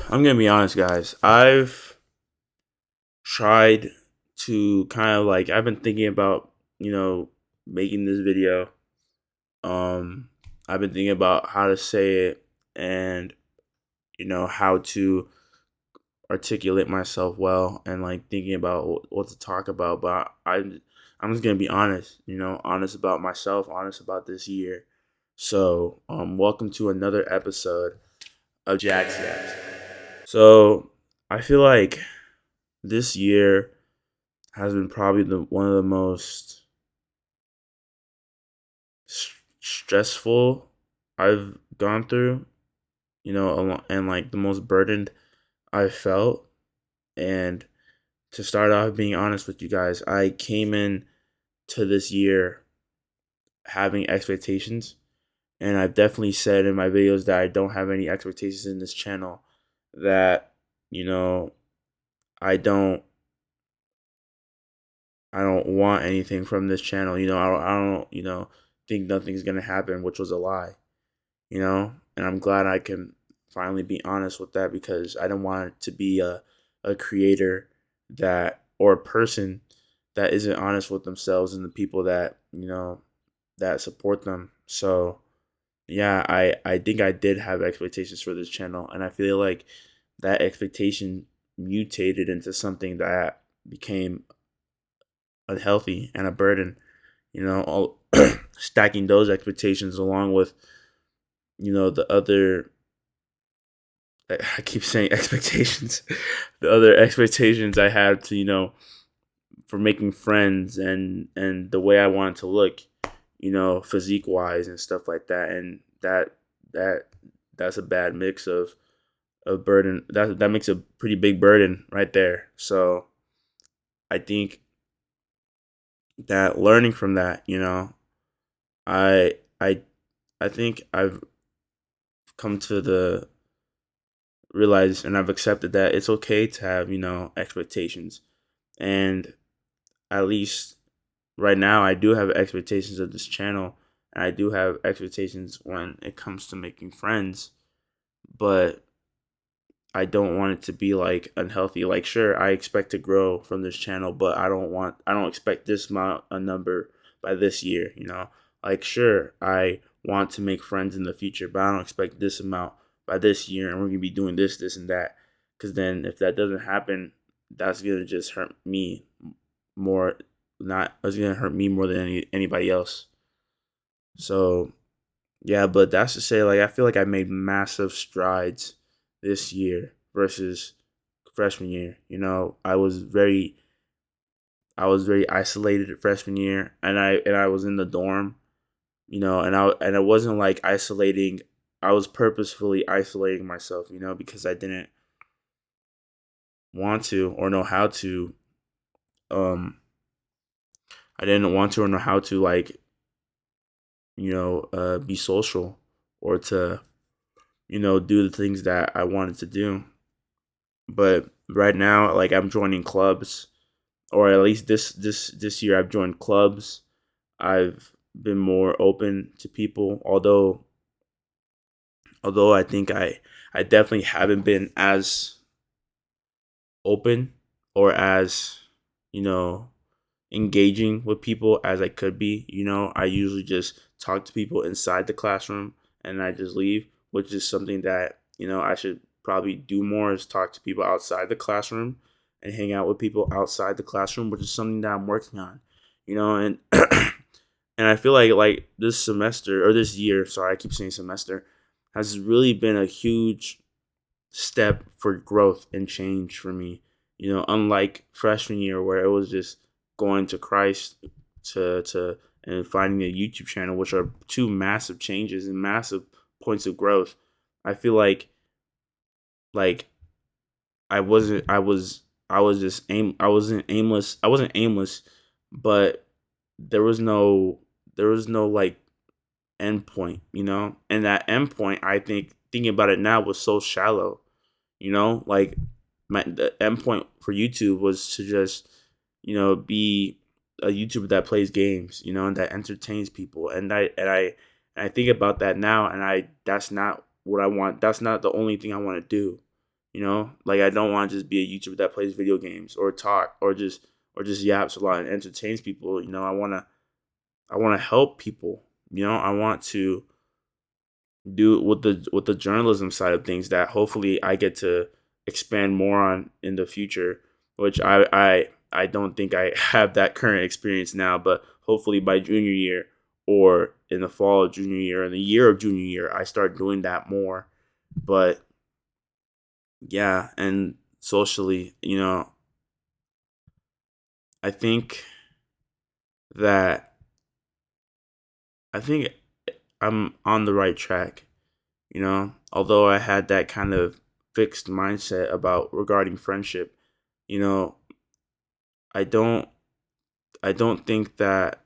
I'm gonna be honest, guys. I've tried to kind of like I've been thinking about making this video. Um, I've been thinking about how to say it and how to articulate myself well and like thinking about what to talk about. But I'm just gonna be honest. Honest about myself, honest about this year. So, welcome to another episode of JUST.JAX. So, I feel like this year has been probably the one of the most stressful I've gone through, and like the most burdened I've felt. And to start off being honest with you guys, I came in to this year having expectations, and I've definitely said in my videos that I don't have any expectations in this channel, that you know I don't I don't want anything from this channel. I don't think nothing's gonna happen, which was a lie. And I'm glad I can finally be honest with that, because I don't want it to be a creator that or a person that isn't honest with themselves and the people that that support them. So yeah, I think I did have expectations for this channel, and I feel like that expectation mutated into something that became unhealthy and a burden. All stacking those expectations along with the other, I keep saying expectations, the other expectations I had to for making friends and the way I wanted to look, physique wise and stuff like that. And that that's a bad mix of burden. That makes a pretty big burden right there. So I think that learning from that, I I I think I've come to the realize, and I've accepted that it's okay to have, expectations. And at least right now I do have expectations of this channel, and I do have expectations when it comes to making friends, but I don't want it to be like unhealthy. Like, sure, I expect to grow from this channel, but I don't expect this amount a number by this year, Like, sure, I want to make friends in the future, but I don't expect this amount by this year, and we're gonna be doing this and that. Because then if that doesn't happen, that's gonna just hurt me more. Not It's gonna hurt me more than anybody else. So yeah, but that's to say, like, I feel like I made massive strides this year versus freshman year. I was very isolated freshman year, and I was in the dorm, and it wasn't like isolating. I was purposefully isolating myself, because I didn't want to or know how to. Um, I didn't want to or know how to, like, be social, or to do the things that I wanted to do. But right now, like, I'm joining clubs, or at least this year I've joined clubs. I've been more open to people, although I think I definitely haven't been as open or as you know engaging with people as I could be. I usually just talk to people inside the classroom and I just leave, which is something that, I should probably do more, is talk to people outside the classroom and hang out with people outside the classroom, which is something that I'm working on, and and I feel like this semester, or this year, sorry, I keep saying semester, has really been a huge step for growth and change for me. Unlike freshman year where it was just going to Christ to and finding a YouTube channel, which are two massive changes and massive points of growth. I feel like I was just I wasn't aimless, but there was no like end point, and that end point, I think, thinking about it now, was so shallow. Like, the end point for YouTube was to just be a YouTuber that plays games, and that entertains people. And I think about that now, and I that's not what I want. That's not the only thing I want to do. You know, like I don't want to just be a YouTuber that plays video games or talk or just yaps a lot and entertains people. You know, I want to help people. You know, I want to do with the journalism side of things that hopefully I get to expand more on in the future, which I don't think I have that current experience now, but hopefully by junior year or in the fall of junior year, in the year of junior year, I start doing that more. But yeah, and socially, you know, I think that I think I'm on the right track, you know, although I had that kind of fixed mindset about regarding friendship, you know, I don't I don't think that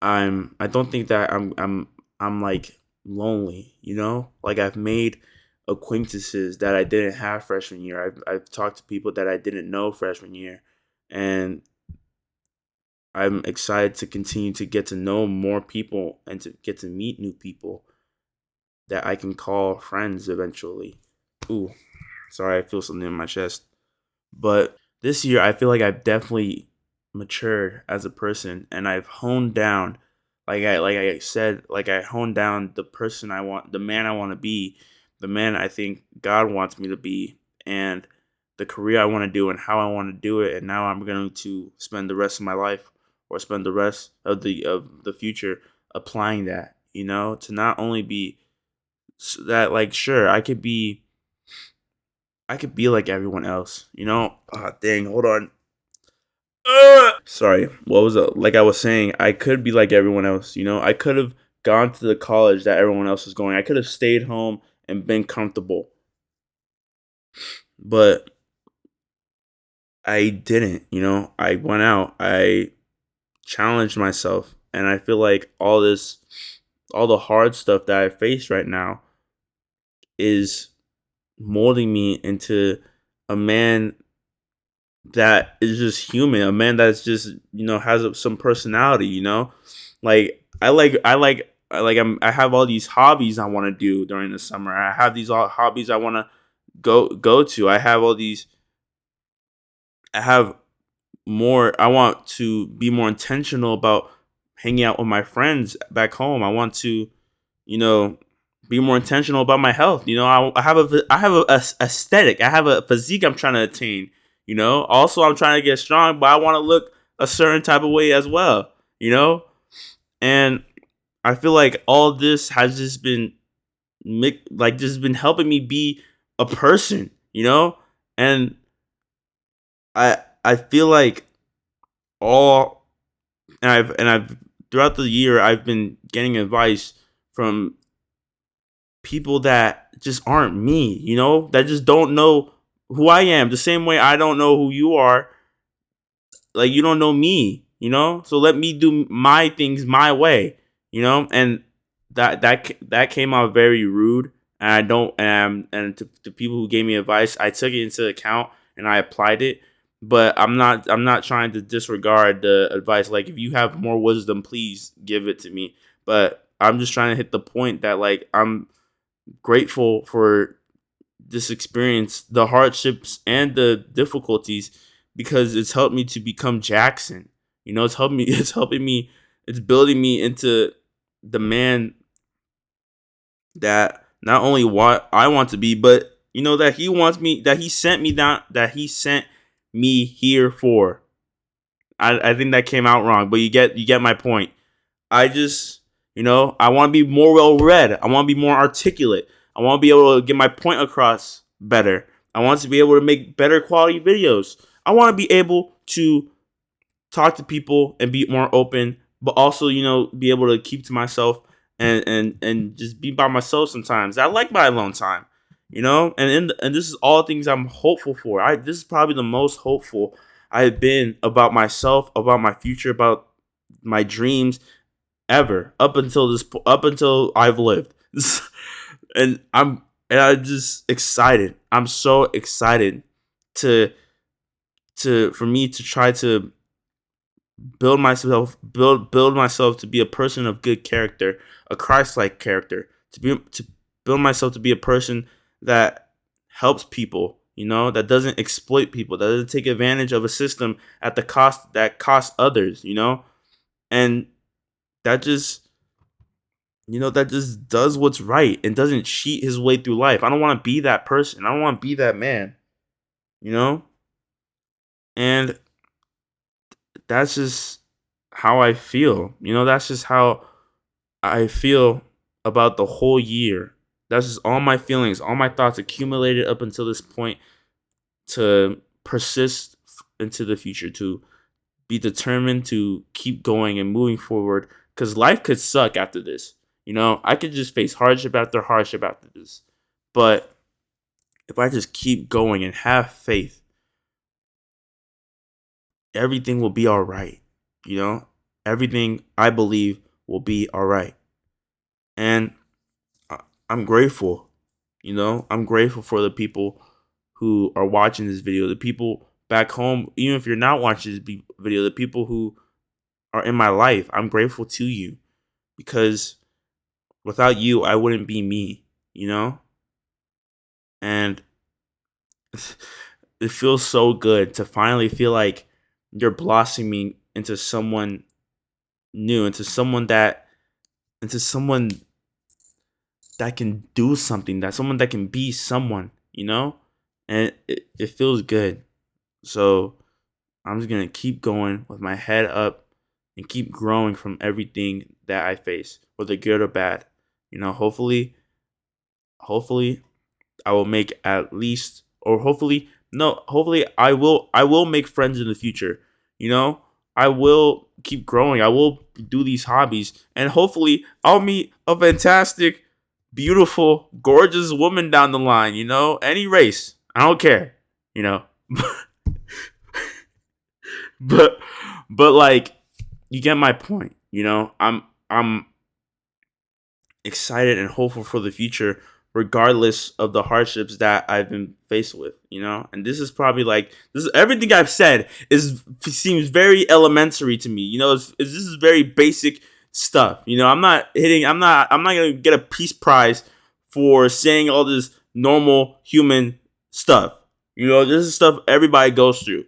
I don't think that I'm like lonely, you know? Like I've made acquaintances that I didn't have freshman year. I've talked to people that I didn't know freshman year, and I'm excited to continue to get to know more people and to get to meet new people that I can call friends eventually. Ooh, sorry, I feel something in my chest. But this year, I feel like I've definitely matured as a person, and I've honed down, like I said, like I honed down the person I want, the man I want to be, the man I think God wants me to be, and the career I want to do and how I want to do it. And now I'm going to spend the rest of my life, or spend the rest of the future applying that. You know, to not only be that, like, sure, I could be like everyone else, you know? Ah, dang, hold on. Sorry, what was it? Like I was saying, I could be like everyone else, you know? I could have gone to the college that everyone else was going. I could have stayed home and been comfortable, but I didn't, you know? I went out, I challenged myself, and I feel like all the hard stuff that I face right now is molding me into a man that is just human, a man that's just, you know, has some personality, you know, like I have all these hobbies I want to do during the summer. I have these all hobbies I want to go to. I have all these. I have more. I want to be more intentional about hanging out with my friends back home. I want to, you know, be more intentional about my health. You know, I have a aesthetic. I have a physique I'm trying to attain. You know, also I'm trying to get strong, but I want to look a certain type of way as well. You know, and I feel like all this has just been like just been helping me be a person. You know, and I feel like all and I've throughout the year I've been getting advice from people that just aren't me, you know, that just don't know who I am. The same way I don't know who you are, like you don't know me, you know. So let me do my things my way, you know. And that came out very rude, and I don't and to people who gave me advice, I took it into account and I applied it. But I'm not trying to disregard the advice. Like if you have more wisdom, please give it to me. But I'm just trying to hit the point that like I'm grateful for this experience, the hardships and the difficulties, because it's helped me to become Jackson. You know, it's helped me. It's helping me. It's building me into the man that not only what I want to be, but you know that he wants me. That he sent me down. That he sent me here for. I think that came out wrong, but you get my point. I just, you know, I want to be more well read. I want to be more articulate. I want to be able to get my point across better. I want to be able to make better quality videos. I want to be able to talk to people and be more open, but also, you know, be able to keep to myself and just be by myself sometimes. I like my alone time, you know, and this is all things I'm hopeful for. This is probably the most hopeful I've been about myself, about my future, about my dreams ever up until I've lived. and I'm just excited. I'm so excited to for me to try to build myself to be a person of good character, a Christ-like character, to build myself to be a person that helps people, that doesn't exploit people, that doesn't take advantage of a system at the cost that costs others, and that just, that just does what's right and doesn't cheat his way through life. I don't want to be that person. I don't want to be that man, you know? And that's just how I feel. That's just how I feel about the whole year. That's just all my feelings, all my thoughts accumulated up until this point to persist into the future, to be determined to keep going and moving forward, because life could suck after this. I could just face hardship after hardship after this. But if I just keep going and have faith, everything will be all right. Everything, I believe, will be all right. And I'm grateful. I'm grateful for the people who are watching this video, the people back home, even if you're not watching this video, the people who are in my life. I'm grateful to you, because without you, I wouldn't be me, And it feels so good to finally feel like you're blossoming into someone new, into someone that can do something, that someone that can be someone, And it feels good. So I'm just gonna keep going with my head up and keep growing from everything that I face, whether good or bad. Hopefully I will make at least, or hopefully, no, hopefully I will make friends in the future. I will keep growing. I will do these hobbies, and hopefully I'll meet a fantastic, beautiful, gorgeous woman down the line, any race. I don't care, you know. but but like, you get my point, I'm excited and hopeful for the future, regardless of the hardships that I've been faced with, And this is probably like, this is everything I've said seems very elementary to me, this is very basic stuff, I'm not gonna get a peace prize for saying all this normal human stuff, this is stuff everybody goes through.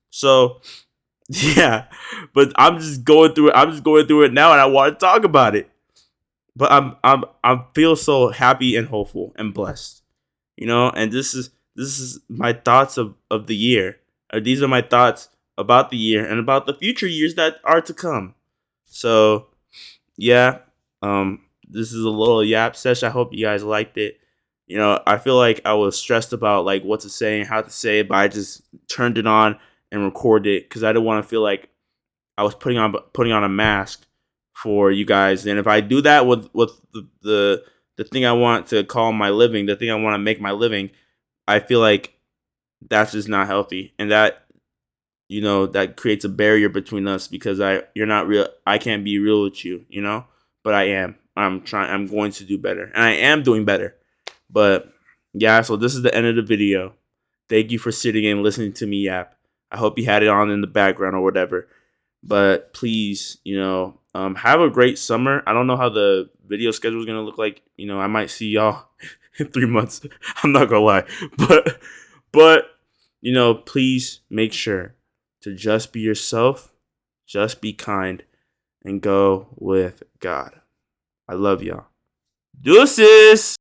So yeah, but I'm just going through it. I'm just going through it now, and I want to talk about it. But I feel so happy and hopeful and blessed, And this is my thoughts of the year. These are my thoughts about the year and about the future years that are to come. So yeah, this is a little yap session. I hope you guys liked it. I feel like I was stressed about like what to say and how to say it, but I just turned it on and recorded it because I didn't want to feel like I was putting on a mask for you guys. And if I do that with the thing I want to call my living, the thing I want to make my living, I feel like that's just not healthy, and that creates a barrier between us because you're not real. I can't be real with you, but I am. I'm going to do better, and I am doing better. But yeah, so this is the end of the video. Thank you for sitting and listening to me yap. I hope you had it on in the background or whatever. But please, have a great summer. I don't know how the video schedule is gonna look like. I might see y'all in 3 months. I'm not gonna lie, but please make sure to just be yourself, just be kind, and go with God. I love y'all. Deuces.